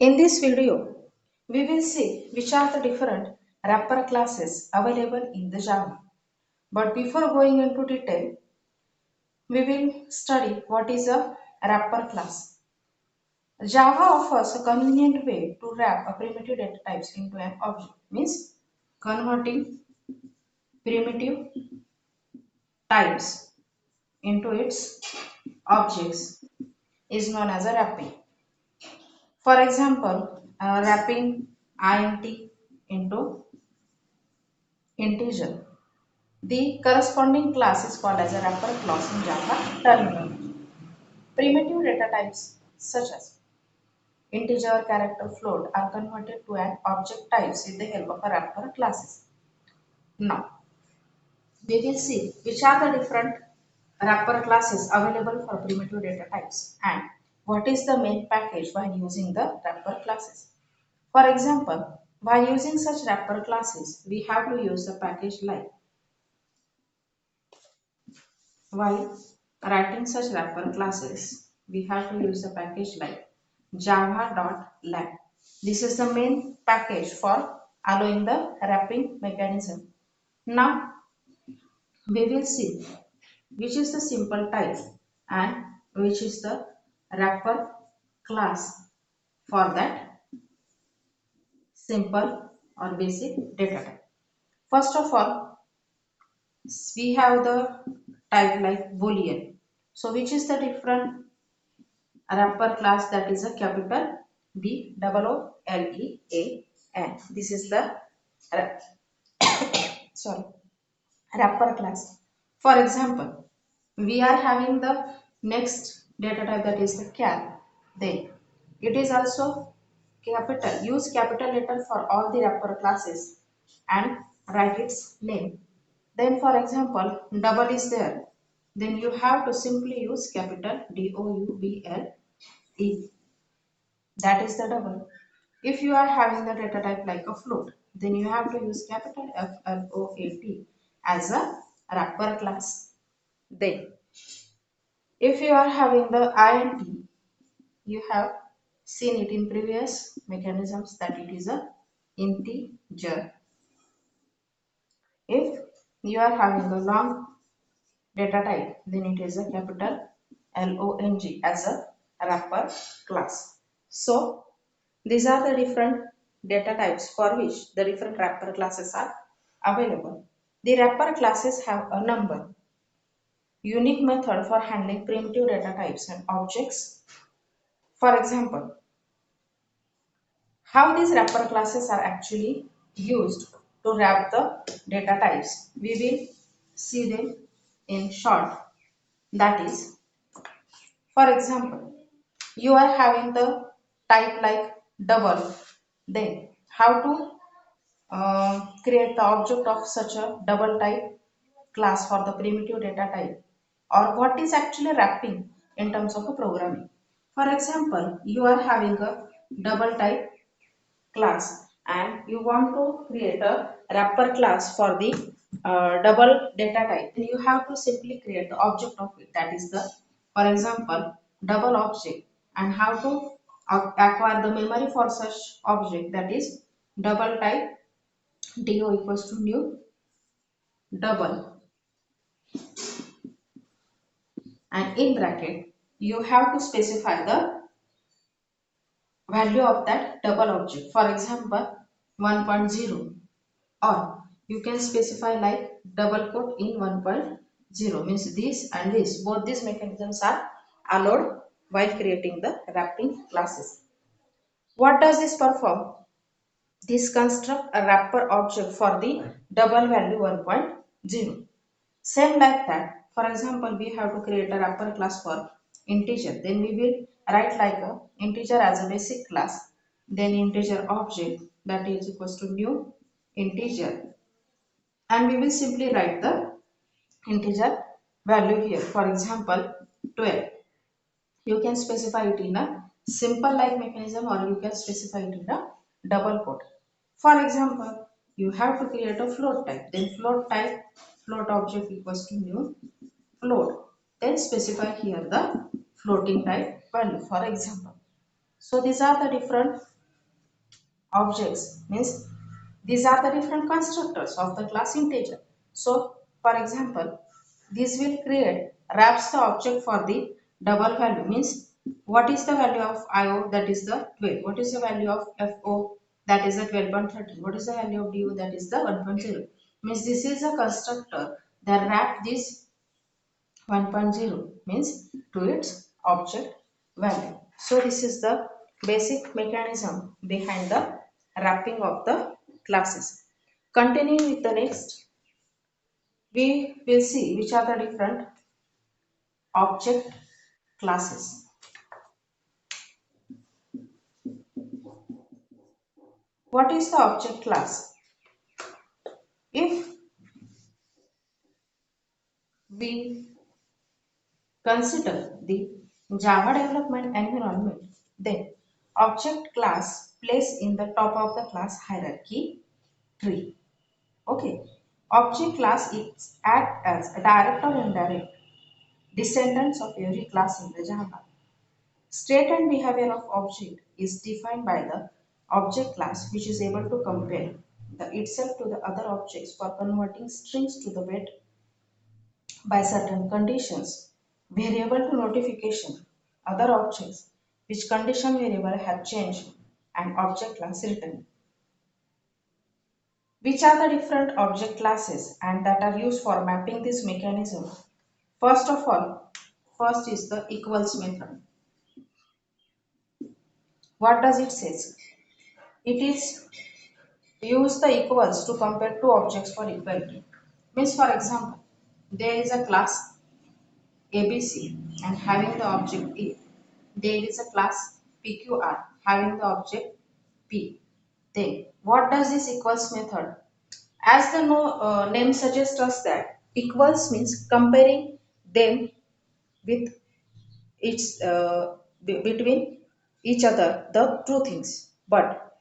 In this video, we will see which are the different wrapper classes available in the Java. But before going into detail, we will study what is a wrapper class. Java offers a convenient way to wrap a primitive data types into an object, means converting primitive types into its objects is known as a wrapping. For example, wrapping int into integer. The corresponding class is called as a wrapper class in Java terminology. Primitive data types such as integer, character, float are converted to an object types with the help of a wrapper classes. Now, we will see which are the different wrapper classes available for primitive data types and what is the main package while using the wrapper classes. For example, while using such wrapper classes, we have to use the package like while writing such wrapper classes, we have to use the package like java.lang. This is the main package for allowing the wrapping mechanism. Now we will see which is the simple type and which is the wrapper class for that simple or basic data type. First of all, we have the type like boolean. So which is the different wrapper class, that is a capital B double O L E A N. This is the ra- sorry wrapper class. For example, we are having the next data type, that is the char. Then it is also capital. Use capital letter for all the wrapper classes and write its name. Then for example, double is there. Then you have to simply use capital double. That is the double. If you are having the data type like a float, then you have to use capital FLOAT as a wrapper class. Then, if you are having the int, you have seen it in previous mechanisms that it is a integer. If you are having a long data type, then it is a capital long as a wrapper class. So, these are the different data types for which the different wrapper classes are available. The wrapper classes have a number, unique method for handling primitive data types and objects. For example, how these wrapper classes are actually used to wrap the data types. We will see them in short. That is, for example, you are having the type like double, then how to create the object of such a double type class for the primitive data type, or what is actually wrapping in terms of a programming. For example, you are having a double type class and you want to create a wrapper class for the double data type, then you have to simply create the object of it, that is the, for example, double object, and how to acquire the memory for such object, that is double type do equals to new double, and in bracket you have to specify the value of that double object, for example 1.0, or you can specify like double quote in 1.0, means this and this, both these mechanisms are allowed while creating the wrapping classes. What does this perform? This construct a wrapper object for the double value 1.0. Same like that, for example, we have to create a wrapper class for integer. Then we will write like a integer as a basic class. Then integer object, that is equals to new integer. And we will simply write the integer value here. For example, 12. You can specify it in a simple like mechanism, or you can specify it in a double quote. For example, you have to create a float type. Then float type, float object equals to new float. Then specify here the floating type value, for example. So these are the different objects means these are the different constructors of the class integer. So for example, this will create wraps the object for the double value means what is the value of IO, that is the 12. What is the value of FO, that is the 12.13. What is the value of DO, that is the 1.0. Means this is a constructor that wrap this 1.0 means to its object value. So this is the basic mechanism behind the wrapping of the classes. Continuing with the next, we will see which are the different object classes. What is the object class? If we consider the Java development environment, then object class place in the top of the class hierarchy tree. Okay. Object class is act as a direct or indirect descendants of every class in the Java. State and behavior of object is defined by the object class, which is able to compare itself to the other objects for converting strings to the bit by certain conditions. Variable to notification other objects which condition variable have changed and object class written. Which are the different object classes and that are used for mapping this mechanism? First of all, first is the equals method. What does it say? It is use the equals to compare two objects for equality. Means for example, there is a class ABC and having the object A. There is a class PQR having the object P. Then what does this equals method? As the name suggests us that equals means comparing them with its between each other the two things. But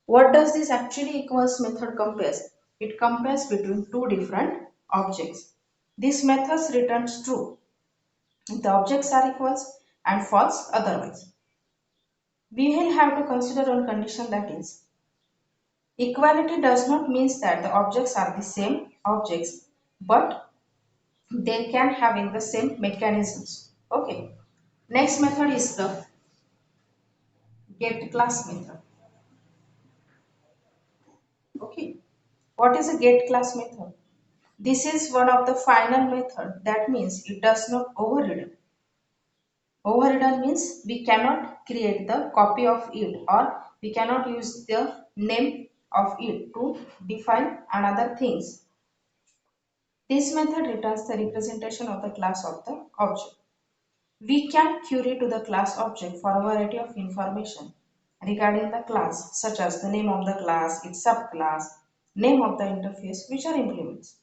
what does this actually equals method compares? It compares between two different objects. This method returns true if the objects are equals and false otherwise. We will have to consider one condition, that is equality does not mean that the objects are the same objects, but they can have in the same mechanisms. Okay. Next method is the get class method. Okay. What is a get class method? This is one of the final method. That means it does not override. Override means we cannot create the copy of it or we cannot use the name of it to define another things. This method returns the representation of the class of the object. We can query to the class object for a variety of information regarding the class, such as the name of the class, its subclass, name of the interface, which are implements.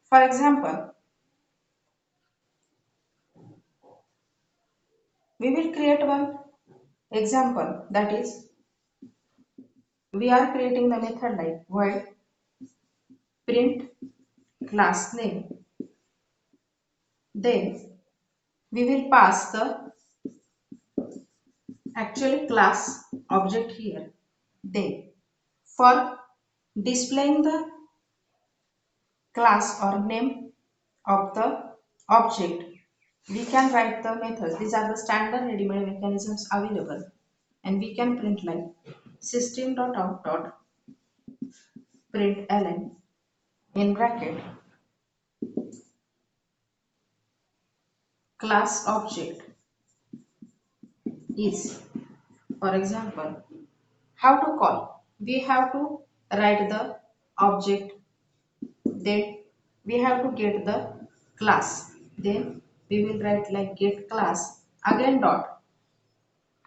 For example, we will create one example, that is we are creating the method like void print class name. Then we will pass the actual class object here. Then for displaying the class or name of the object, we can write the methods. These are the standard ready-made mechanisms available, and we can print like system.out.println in bracket class object is, for example, how to call. We have to write the object, then we have to get the class, then we will write like get class again dot,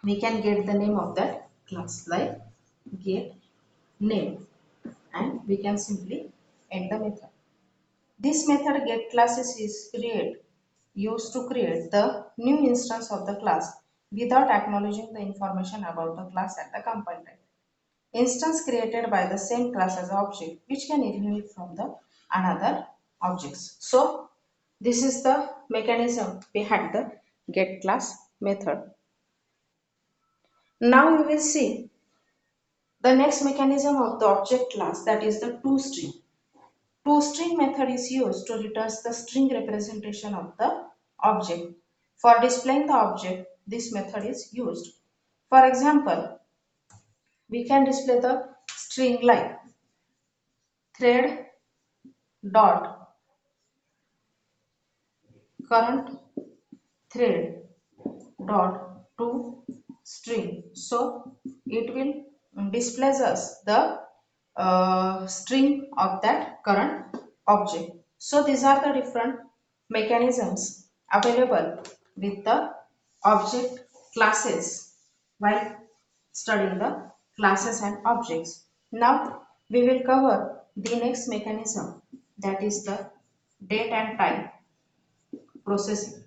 we can get the name of that class like get name, and we can simply end the method. This method get classes is used to create the new instance of the class without acknowledging the information about the class at the compile time. Instance created by the same class as object which can inherit from the another objects. So this is the mechanism behind the get class method. Now we will see The next mechanism of the object class, that is the toString. ToString method is used to return the string representation of the object. For displaying the object, this method is used. For example, we can display the string like thread dot current thread dot to string. So it will displays us the string of that current object. So these are the different mechanisms available with the object classes while studying the classes and objects. Now we will cover the next mechanism, that is the date and time processing.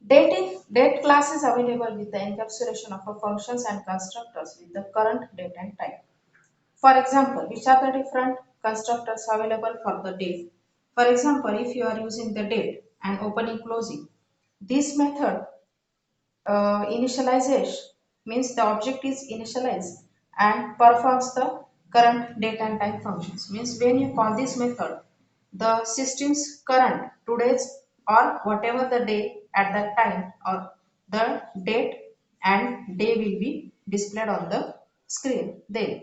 Date class is available with the encapsulation of a functions and constructors with the current date and time. For example, which are the different constructors available for the date? For example, if you are using the date and opening closing, this method initialization means the object is initialized and performs the current date and time functions. Means when you call this method, the system's current today's or whatever the day at that time, or the date and day will be displayed on the screen. Then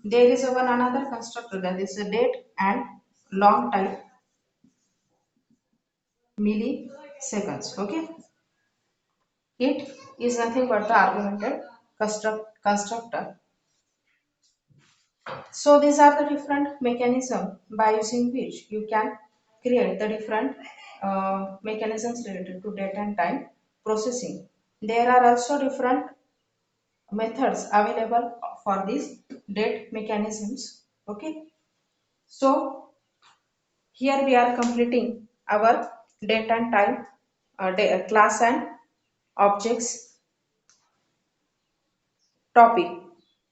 there is one another constructor, that is the date and long time milliseconds. Okay, it is nothing but the argumented constructor. So these are the different mechanisms by using which you can create the different mechanisms related to date and time processing. There are also different methods available for these date mechanisms. Okay, so here we are completing our date and time class and objects topic,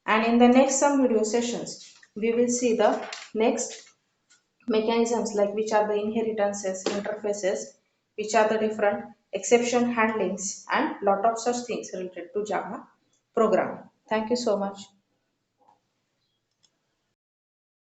and in the next some video sessions we will see the next mechanisms, like which are the inheritances, interfaces, which are the different exception handlings, and lot of such things related to Java program. Thank you so much.